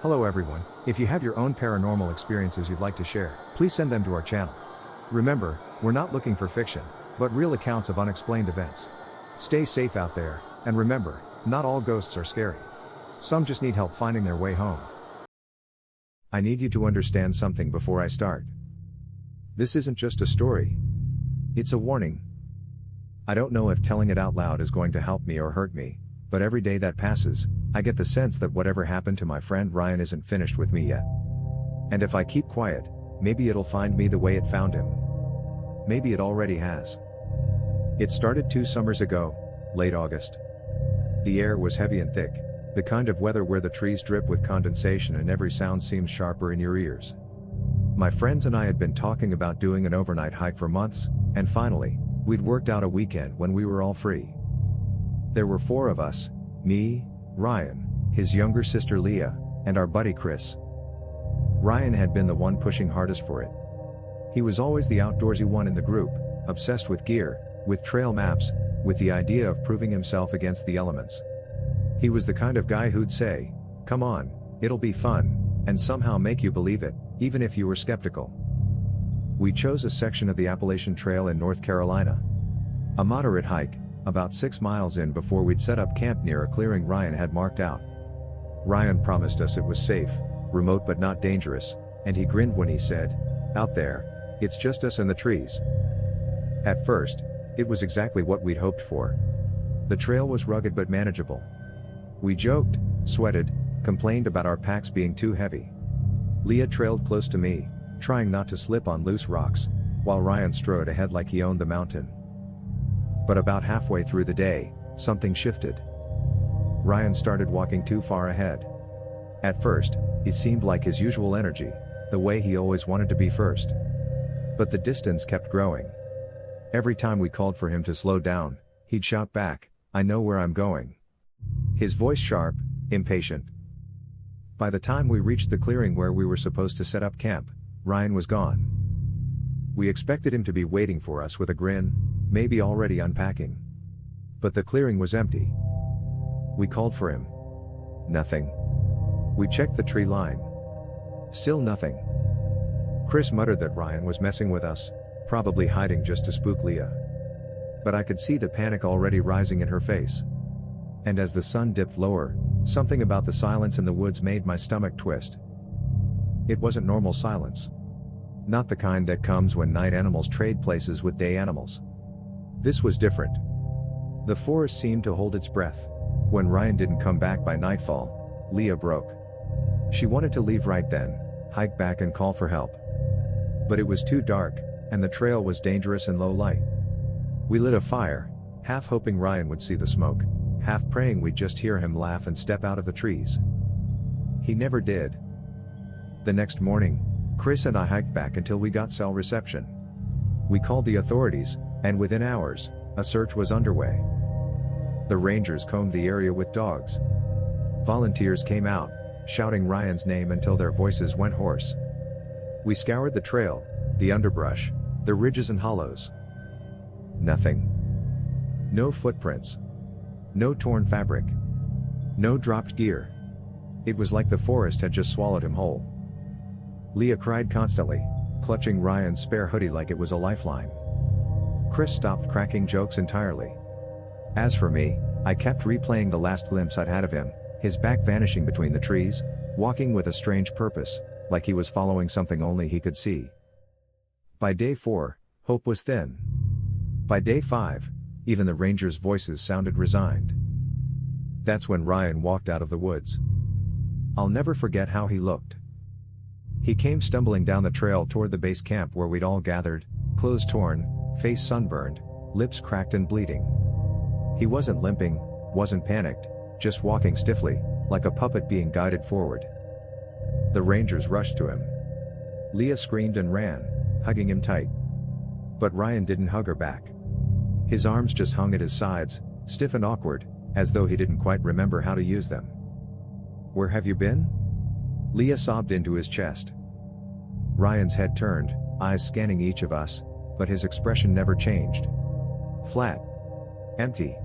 Hello everyone, if you have your own paranormal experiences you'd like to share, please send them to our channel. Remember, we're not looking for fiction, but real accounts of unexplained events. Stay safe out there, and remember, not all ghosts are scary. Some just need help finding their way home. I need you to understand something before I start. This isn't just a story. It's a warning. I don't know if telling it out loud is going to help me or hurt me, but every day that passes, I get the sense that whatever happened to my friend Ryan isn't finished with me yet. And if I keep quiet, maybe it'll find me the way it found him. Maybe it already has. It started 2 summers ago, late August. The air was heavy and thick, the kind of weather where the trees drip with condensation and every sound seems sharper in your ears. My friends and I had been talking about doing an overnight hike for months, and finally, we'd worked out a weekend when we were all free. There were 4 of us, me, Ryan, his younger sister Leah, and our buddy Chris. Ryan had been the one pushing hardest for it. He was always the outdoorsy one in the group, obsessed with gear, with trail maps, with the idea of proving himself against the elements. He was the kind of guy who'd say, "Come on, it'll be fun," and somehow make you believe it, even if you were skeptical. We chose a section of the Appalachian Trail in North Carolina. A moderate hike, about 6 miles in before we'd set up camp near a clearing Ryan had marked out. Ryan promised us it was safe, remote but not dangerous, and he grinned when he said, "Out there, it's just us and the trees." At first, it was exactly what we'd hoped for. The trail was rugged but manageable. We joked, sweated, complained about our packs being too heavy. Leah trailed close to me, trying not to slip on loose rocks, while Ryan strode ahead like he owned the mountain. But about halfway through the day, something shifted. Ryan started walking too far ahead. At first, it seemed like his usual energy, the way he always wanted to be first. But the distance kept growing. Every time we called for him to slow down, he'd shout back, "I know where I'm going." His voice sharp, impatient. By the time we reached the clearing where we were supposed to set up camp, Ryan was gone. We expected him to be waiting for us with a grin, maybe already unpacking. But the clearing was empty. We called for him. Nothing. We checked the tree line. Still nothing. Chris muttered that Ryan was messing with us, probably hiding just to spook Leah. But I could see the panic already rising in her face. And as the sun dipped lower, something about the silence in the woods made my stomach twist. It wasn't normal silence. Not the kind that comes when night animals trade places with day animals. This was different. The forest seemed to hold its breath. When Ryan didn't come back by nightfall, Leah broke. She wanted to leave right then, hike back and call for help. But it was too dark, and the trail was dangerous in low light. We lit a fire, half hoping Ryan would see the smoke, half praying we'd just hear him laugh and step out of the trees. He never did. The next morning, Chris and I hiked back until we got cell reception. We called the authorities, and within hours, a search was underway. The rangers combed the area with dogs. Volunteers came out, shouting Ryan's name until their voices went hoarse. We scoured the trail, the underbrush, the ridges and hollows. Nothing. No footprints. No torn fabric. No dropped gear. It was like the forest had just swallowed him whole. Leah cried constantly, clutching Ryan's spare hoodie like it was a lifeline. Chris stopped cracking jokes entirely. As for me, I kept replaying the last glimpse I'd had of him, his back vanishing between the trees, walking with a strange purpose, like he was following something only he could see. By day 4, hope was thin. By day 5, even the rangers' voices sounded resigned. That's when Ryan walked out of the woods. I'll never forget how he looked. He came stumbling down the trail toward the base camp where we'd all gathered, clothes torn, face sunburned, lips cracked and bleeding. He wasn't limping, wasn't panicked, just walking stiffly, like a puppet being guided forward. The rangers rushed to him. Leah screamed and ran, hugging him tight. But Ryan didn't hug her back. His arms just hung at his sides, stiff and awkward, as though he didn't quite remember how to use them. "Where have you been?" Leah sobbed into his chest. Ryan's head turned, eyes scanning each of us, but his expression never changed. Flat. Empty.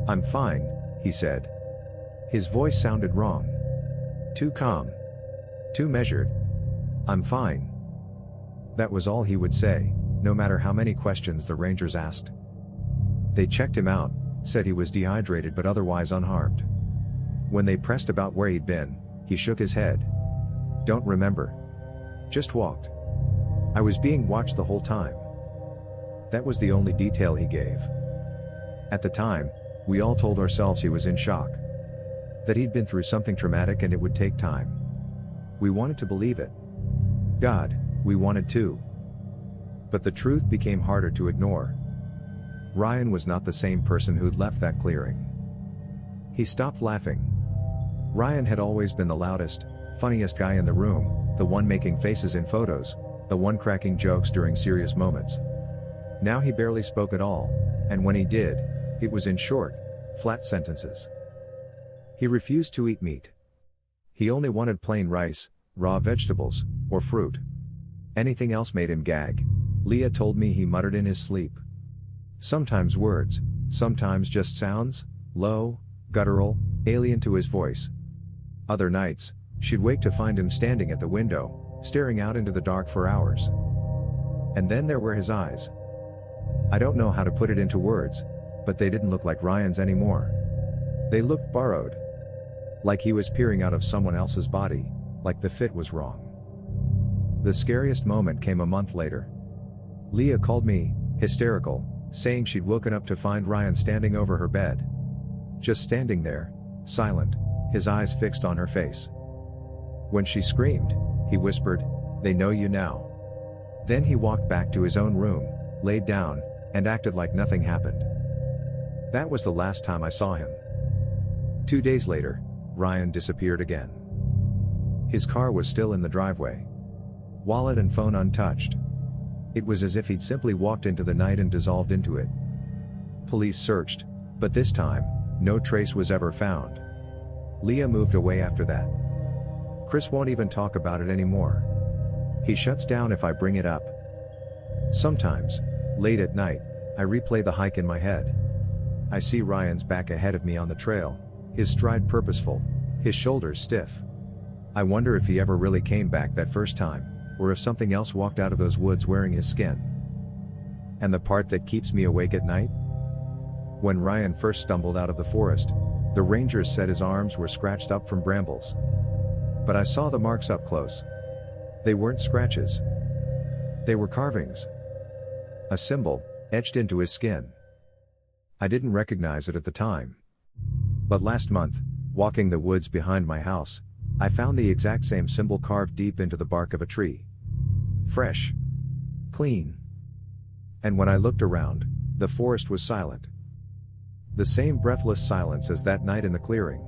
"I'm fine," he said. His voice sounded wrong. Too calm. Too measured. I'm fine. That was all he would say, no matter how many questions the Rangers asked. They checked him out, said he was dehydrated but otherwise unharmed. When they pressed about where he'd been, he shook his head. Don't remember. Just walked. I was being watched the whole time. That was the only detail he gave. At the time, we all told ourselves he was in shock. That he'd been through something traumatic and it would take time. We wanted to believe it. God, we wanted to. But the truth became harder to ignore. Ryan was not the same person who'd left that clearing. He stopped laughing. Ryan had always been the loudest, funniest guy in the room, the one making faces in photos, the one cracking jokes during serious moments. Now he barely spoke at all, and when he did, it was in short, flat sentences. He refused to eat meat. He only wanted plain rice, raw vegetables, or fruit. Anything else made him gag. Leah told me he muttered in his sleep. Sometimes words, sometimes just sounds, low, guttural, alien to his voice. Other nights, she'd wake to find him standing at the window, staring out into the dark for hours. And then there were his eyes. I don't know how to put it into words, but they didn't look like Ryan's anymore. They looked borrowed. Like he was peering out of someone else's body, like the fit was wrong. The scariest moment came a month later. Leah called me, hysterical, saying she'd woken up to find Ryan standing over her bed. Just standing there, silent, his eyes fixed on her face. When she screamed, he whispered, "They know you now." Then he walked back to his own room, laid down, and acted like nothing happened. That was the last time I saw him. 2 days later, Ryan disappeared again. His car was still in the driveway. Wallet and phone untouched. It was as if he'd simply walked into the night and dissolved into it. Police searched, but this time, no trace was ever found. Leah moved away after that. Chris won't even talk about it anymore. He shuts down if I bring it up. Sometimes, late at night, I replay the hike in my head. I see Ryan's back ahead of me on the trail, his stride purposeful, his shoulders stiff. I wonder if he ever really came back that first time, or if something else walked out of those woods wearing his skin. And the part that keeps me awake at night? When Ryan first stumbled out of the forest, the rangers said his arms were scratched up from brambles. But I saw the marks up close. They weren't scratches. They were carvings. A symbol, etched into his skin. I didn't recognize it at the time. But last month, walking the woods behind my house, I found the exact same symbol carved deep into the bark of a tree. Fresh. Clean. And when I looked around, the forest was silent. The same breathless silence as that night in the clearing.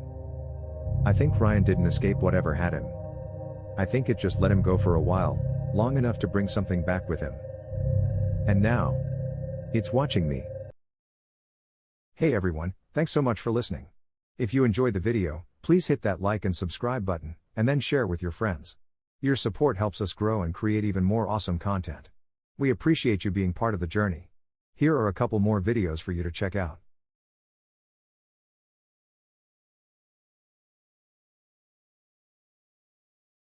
I think Ryan didn't escape whatever had him. I think it just let him go for a while, long enough to bring something back with him. And now, it's watching me. Hey everyone, thanks so much for listening. If you enjoyed the video, please hit that like and subscribe button, and then share with your friends. Your support helps us grow and create even more awesome content. We appreciate you being part of the journey. Here are a couple more videos for you to check out.